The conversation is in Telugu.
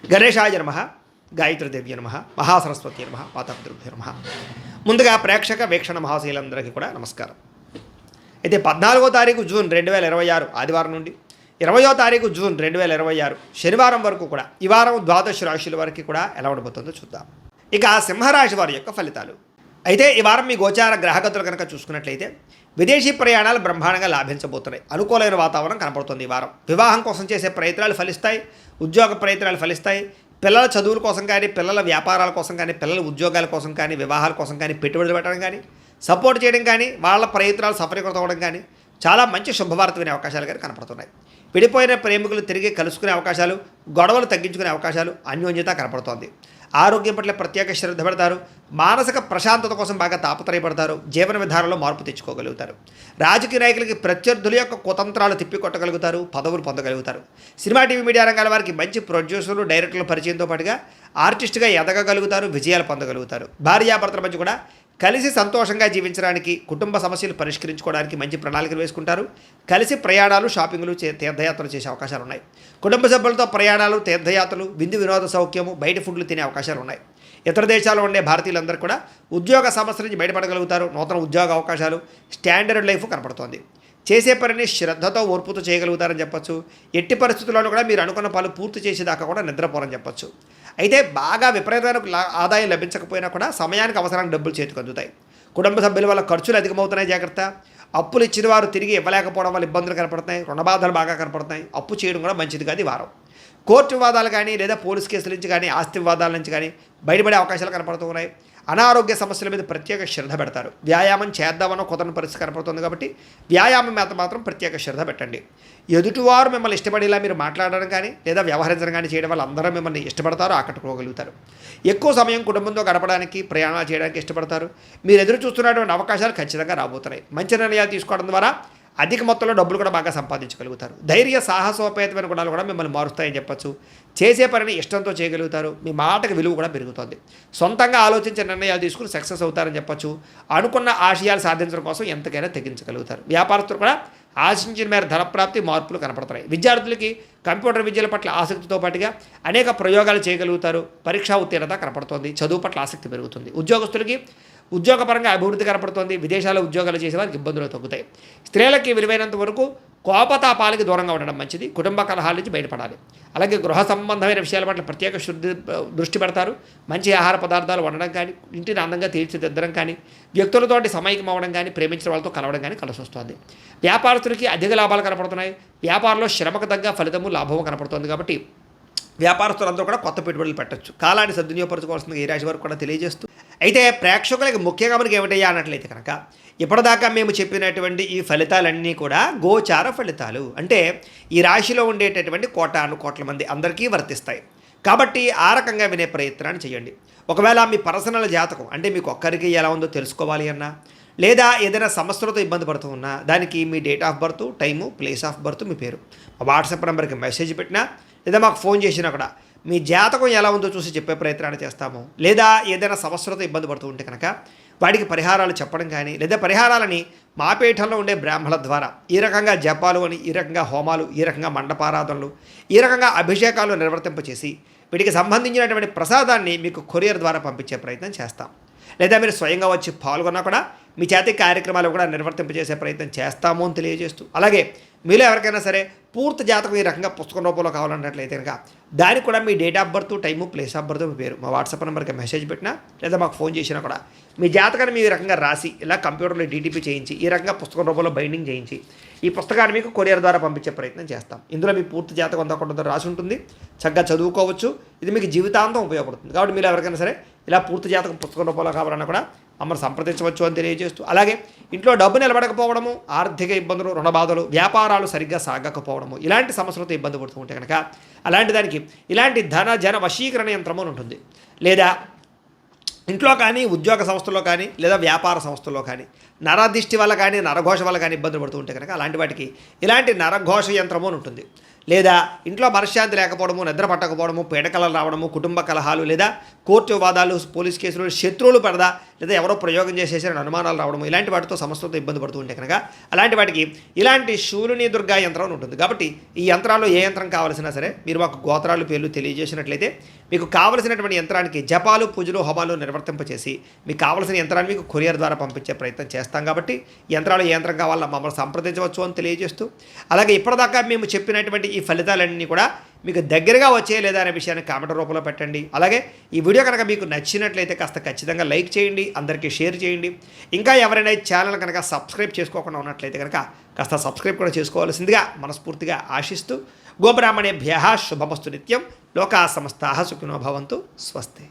గణేశాయ నమః, గాయత్రీదేవ్య నమః, మహాసరస్వతి నమః, పాతపితృభ్యో నమః. ముందుగా ప్రేక్షక వీక్షణ మహాశీలందరికీ కూడా నమస్కారం. అయితే 14వ తారీఖు జూన్ 2026 ఆదివారం నుండి 20వ తారీఖు జూన్ 2026 శనివారం వరకు కూడా ఈ వారం ద్వాదశ రాశుల వరకు కూడా ఎలా ఉండబోతుందో చూద్దాం. ఇక సింహరాశి వారి యొక్క ఫలితాలు. అయితే ఈ వారం మీ గోచార గ్రహగతులు కనుక చూసుకున్నట్లయితే విదేశీ ప్రయాణాలు బ్రహ్మాండంగా లాభించబోతున్నాయి. అనుకూలమైన వాతావరణం కనపడుతుంది. ఈ వారం వివాహం కోసం చేసే ప్రయత్నాలు ఫలిస్తాయి, ఉద్యోగ ప్రయత్నాలు ఫలిస్తాయి. పిల్లల చదువుల కోసం కానీ, పిల్లల వ్యాపారాల కోసం కానీ, పిల్లల ఉద్యోగాల కోసం కానీ, వివాహాల కోసం కానీ, పెట్టుబడులు పెట్టడం కానీ, సపోర్ట్ చేయడం కానీ, వాళ్ళ ప్రయత్నాలు సఫలీకృతం అవ్వడం కానీ చాలా మంచి శుభవార్త వినే అవకాశాలు కానీ కనపడుతున్నాయి. విడిపోయిన ప్రేమికులు తిరిగి కలుసుకునే అవకాశాలు, గొడవలు తగ్గించుకునే అవకాశాలు, అన్యోన్యత కనపడుతోంది. ఆరోగ్యం పట్ల ప్రత్యేక శ్రద్ధ పెడతారు. మానసిక ప్రశాంతత కోసం బాగా తాపత్రయపడతారు. జీవన విధానంలో మార్పు తెచ్చుకోగలుగుతారు. రాజకీయ నాయకులకి ప్రత్యర్థుల యొక్క కుతంత్రాలు తిప్పికొట్టగలుగుతారు. పదవులు పొందగలుగుతారు. సినిమా టీవీ మీడియా రంగాల వారికి మంచి ప్రొడ్యూసర్లు, డైరెక్టర్ల పరిచయంతో పాటుగా ఆర్టిస్ట్గా ఎదగగలుగుతారు. విజయాలు పొందగలుగుతారు. భార్యాభర్తల మధ్య కూడా కలిసి సంతోషంగా జీవించడానికి, కుటుంబ సమస్యలు పరిష్కరించుకోవడానికి మంచి ప్రణాళికలు వేసుకుంటారు. కలిసి ప్రయాణాలు, షాపింగ్లు, తీర్థయాత్రలు చేసే అవకాశాలు ఉన్నాయి. కుటుంబ సభ్యులతో ప్రయాణాలు, తీర్థయాత్రలు, విందు వినోద సౌఖ్యము, బయట ఫుడ్లు తినే అవకాశాలు ఉన్నాయి. ఇతర దేశాల్లో ఉండే భారతీయులందరూ కూడా ఉద్యోగ సమస్యల నుంచి బయటపడగలుగుతారు. నూతన ఉద్యోగ అవకాశాలు, స్టాండర్డ్ లైఫ్ కనపడుతోంది. చేసే పనిని శ్రద్ధతో, ఓర్పుతో చేయగలుగుతారని చెప్పొచ్చు. ఎట్టి పరిస్థితుల్లోనూ కూడా మీరు అనుకున్న పనులు పూర్తి చేసేదాకా కూడా నిద్రపోరని చెప్పొచ్చు. అయితే బాగా విపరీతమైన ఆదాయం లభించకపోయినా కూడా సమయానికి అవసరానికి డబ్బులు చేతికి అందుతాయి. కుటుంబ సభ్యుల వల్ల ఖర్చులు అధికమవుతున్నాయి, జాగ్రత్త. అప్పులు ఇచ్చిన వారు తిరిగి ఇవ్వలేకపోవడం వల్ల ఇబ్బందులు కనపడుతున్నాయి. రుణబాధలు బాగా కనపడుతున్నాయి. అప్పు చేయడం కూడా మంచిది కాదు ఈ వారం. కోర్టు వివాదాలు కానీ, లేదా పోలీస్ కేసుల నుంచి కానీ, ఆస్తి వివాదాల నుంచి కానీ బయటపడే అవకాశాలు కనపడుతున్నాయి. అనారోగ్య సమస్యల మీద ప్రత్యేక శ్రద్ధ పెడతారు. వ్యాయామం చేద్దామనో కుదరని పరిస్థితి కనపడుతుంది కాబట్టి వ్యాయామం మీద మాత్రం ప్రత్యేక శ్రద్ధ పెట్టండి. ఎదుటివారు మిమ్మల్ని ఇష్టపడేలా మీరు మాట్లాడడం కానీ, లేదా వ్యవహరించడం కానీ చేయడం వల్ల అందరూ మిమ్మల్ని ఇష్టపడతారు, ఆకట్టుకోగలుగుతారు. ఎక్కువ సమయం కుటుంబంతో గడపడానికి, ప్రయాణాలు చేయడానికి ఇష్టపడతారు. మీరు ఎదురు చూస్తున్నటువంటి అవకాశాలు ఖచ్చితంగా రాబోతున్నాయి. మంచి నిర్ణయాలు తీసుకోవడం ద్వారా అధిక మొత్తంలో డబ్బులు కూడా బాగా సంపాదించగలుగుతారు. ధైర్య సాహసోపేతమైన గుణాలు కూడా మిమ్మల్ని మారుస్తాయని చెప్పచ్చు. చేసే పనిని ఇష్టంతో చేయగలుగుతారు. మీ మాటకు విలువ కూడా పెరుగుతుంది. సొంతంగా ఆలోచించే నిర్ణయాలు తీసుకుని సక్సెస్ అవుతారని చెప్పచ్చు. అనుకున్న ఆశయాలు సాధించడం కోసం ఎంతకైనా తెగించగలుగుతారు. వ్యాపారస్తులు కూడా ఆశించిన మేర ధనప్రాప్తి, మార్పులు కనపడుతున్నాయి. విద్యార్థులకి కంప్యూటర్ విద్యల పట్ల ఆసక్తితో పాటుగా అనేక ప్రయోగాలు చేయగలుగుతారు. పరీక్షా ఉత్తీర్ణత కనపడుతోంది. చదువు పట్ల ఆసక్తి పెరుగుతుంది. ఉద్యోగస్తులకి ఉద్యోగపరంగా అభివృద్ధి కనపడుతోంది. విదేశాల్లో ఉద్యోగాలు చేసే వారికి ఇబ్బందులు తగ్గుతాయి. స్త్రీలకి విలువైనంత వరకు కోపతాపాలకి దూరంగా ఉండడం మంచిది. కుటుంబ కలహాల నుంచి బయటపడాలి. అలాగే గృహ సంబంధమైన విషయాల పట్ల ప్రత్యేక దృష్టి పెడతారు. మంచి ఆహార పదార్థాలు వండడం కానీ, ఇంటిని అందంగా తీర్చిదిద్దడం కానీ, వ్యక్తులతోటి సమైక్యం అవ్వడం కానీ, ప్రేమించిన వాళ్ళతో కలవడం కానీ కలిసి వస్తుంది. వ్యాపారస్తులకి అధిక లాభాలు కనపడుతున్నాయి. వ్యాపారంలో శ్రమకు తగ్గ ఫలితము, లాభము కనపడుతుంది. కాబట్టి వ్యాపారస్తులందరూ కూడా కొత్త పెట్టుబడులు పెట్టచ్చు. కాలాన్ని సద్వినియోగపరచుకోవాల్సిందిగా ఈ రాశి వారికి కూడా తెలియజేస్తూ, అయితే ప్రేక్షకులకి ముఖ్యంగా మనకి ఏమిటయ్యా అన్నట్లయితే కనుక ఇప్పటిదాకా మేము చెప్పినటువంటి ఈ ఫలితాలన్నీ కూడా గోచార ఫలితాలు. అంటే ఈ రాశిలో ఉండేటటువంటి కోటాను కోట్ల మంది అందరికీ వర్తిస్తాయి. కాబట్టి ఆ రకంగా వినే ప్రయత్నాన్ని చేయండి. ఒకవేళ మీ పర్సనల్ జాతకం అంటే మీకు ఒక్కరికి ఎలా ఉందో తెలుసుకోవాలి అన్నా, లేదా ఏదైనా సమస్యలతో ఇబ్బంది పడుతూ ఉన్నా, దానికి మీ date of birth, time, place of birth, మీ పేరు వాట్సాప్ నెంబర్కి మెసేజ్ పెట్టినా, లేదా మాకు ఫోన్ చేసినా కూడా మీ జాతకం ఎలా ఉందో చూసి చెప్పే ప్రయత్నాన్ని చేస్తాము. లేదా ఏదైనా సమస్యలతో ఇబ్బంది పడుతూ ఉంటే కనుక వాటికి పరిహారాలు చెప్పడం కానీ, లేదా పరిహారాలని మా పీఠంలో ఉండే బ్రాహ్మణుల ద్వారా ఈ రకంగా జపాలు అని, ఈ రకంగా హోమాలు, ఈ రకంగా మండపారాధనలు, ఈ రకంగా అభిషేకాలు నిర్వర్తింపచేసి వీటికి సంబంధించినటువంటి ప్రసాదాన్ని మీకు కొరియర్ ద్వారా పంపించే ప్రయత్నం చేస్తాం. లేదా మీరు స్వయంగా వచ్చి పాల్గొన్నా కూడా మీ చేతి కార్యక్రమాలు కూడా నిర్వర్తింపజేసే ప్రయత్నం చేస్తాము అని తెలియజేస్తూ, అలాగే మీలో ఎవరికైనా సరే పూర్తి జాతకం ఈ రకంగా పుస్తకం రూపంలో కావాలన్నట్లయితే కనుక దానికి కూడా మీ date of birth, time, place of birth, మీ పేరు మా వాట్సాప్ నెంబర్కి మెసేజ్ పెట్టినా, లేదా మాకు ఫోన్ చేసినా కూడా మీ జాతకాన్ని మీ రకంగా రాసి ఇలా కంప్యూటర్లో డీటీపీ చేయించి ఈ రకంగా పుస్తకం రూపంలో బైండింగ్ చేయించి ఈ పుస్తకాన్ని మీకు కొరియర్ ద్వారా పంపించే ప్రయత్నం చేస్తాం. ఇందులో మీ పూర్తి జాతకం అంతా కొంత రాసి ఉంటుంది. చక్కగా చదువుకోవచ్చు. ఇది మీకు జీవితాంతం ఉపయోగపడుతుంది. కాబట్టి మీరు ఎవరికైనా సరే ఇలా పూర్తి జాతకం పుస్తకం రూపంలో కావాలన్నా కూడా మమ్మల్ని సంప్రదించవచ్చు అని తెలియజేస్తూ, అలాగే ఇంట్లో డబ్బు నిలబడకపోవడము, ఆర్థిక ఇబ్బందులు, రుణబాధలు, వ్యాపారాలు సరిగ్గా సాగకపోవడము, ఇలాంటి సమస్యలతో ఇబ్బంది పడుతూ ఉంటే కనుక అలాంటి దానికి ఇలాంటి జన వశీకరణ యంత్రము ఉంటుంది. లేదా ఇంట్లో కానీ, ఉద్యోగ సంస్థల్లో కానీ, లేదా వ్యాపార సంస్థల్లో కానీ నరదిష్టి వల్ల కానీ, నరఘోష వల్ల కానీ ఇబ్బందులు పడుతూ ఉంటే కనుక అలాంటి వాటికి ఇలాంటి నరఘోష యంత్రము అని ఉంటుంది. లేదా ఇంట్లో మనశ్శాంతి లేకపోవడము, నిద్ర పట్టకపోవడము, పీడకలలు రావడము, కుటుంబ కలహాలు, లేదా కోర్టు వివాదాలు, పోలీస్ కేసులు, శత్రువులు పడదా, లేదా ఎవరో ప్రయోగం చేసేసారని అనుమానాలు రావడము, ఇలాంటి వాటితో సమస్యలతో ఇబ్బంది పడుతూ ఉంటే కనుక అలాంటి వాటికి ఇలాంటి శూలిని దుర్గా యంత్రం అని ఉంటుంది. కాబట్టి ఈ యంత్రాల్లో ఏ యంత్రం కావాల్సినా సరే మీరు మాకు గోత్రాలు పేర్లు తెలియజేసినట్లయితే మీకు కావలసినటువంటి యంత్రానికి జపాలు, పూజలు, హోమాలు నిర్వర్తింపచేసి మీకు కావలసిన యంత్రాన్ని మీకు కొరియర్ ద్వారా పంపించే ప్రయత్నం చేస్తాం. కాబట్టి ఈ యంత్రాలు ఏ యంత్రం కావాలో మమ్మల్ని సంప్రదించవచ్చు అని తెలియజేస్తూ, అలాగే ఇప్పటిదాకా మేము చెప్పినటువంటి ఈ ఫలితాలన్నీ కూడా మీకు దగ్గరగా వచ్చే లేదా అనే విషయాన్ని కామెంట్ రూపంలో పెట్టండి. అలాగే ఈ వీడియో కనుక మీకు నచ్చినట్లయితే కాస్త ఖచ్చితంగా లైక్ చేయండి, అందరికీ షేర్ చేయండి. ఇంకా ఎవరైనా ఈ ఛానల్ కనుక సబ్స్క్రైబ్ చేసుకోకుండా ఉన్నట్లయితే కనుక కాస్త సబ్స్క్రైబ్ కూడా చేసుకోవాల్సిందిగా మనస్ఫూర్తిగా ఆశిస్తూ, గోబ్రాహ్మణేభ్యః శుభమస్తు నిత్యం, లోకా సమస్తాః సుఖినో భవంతు, స్వస్తి.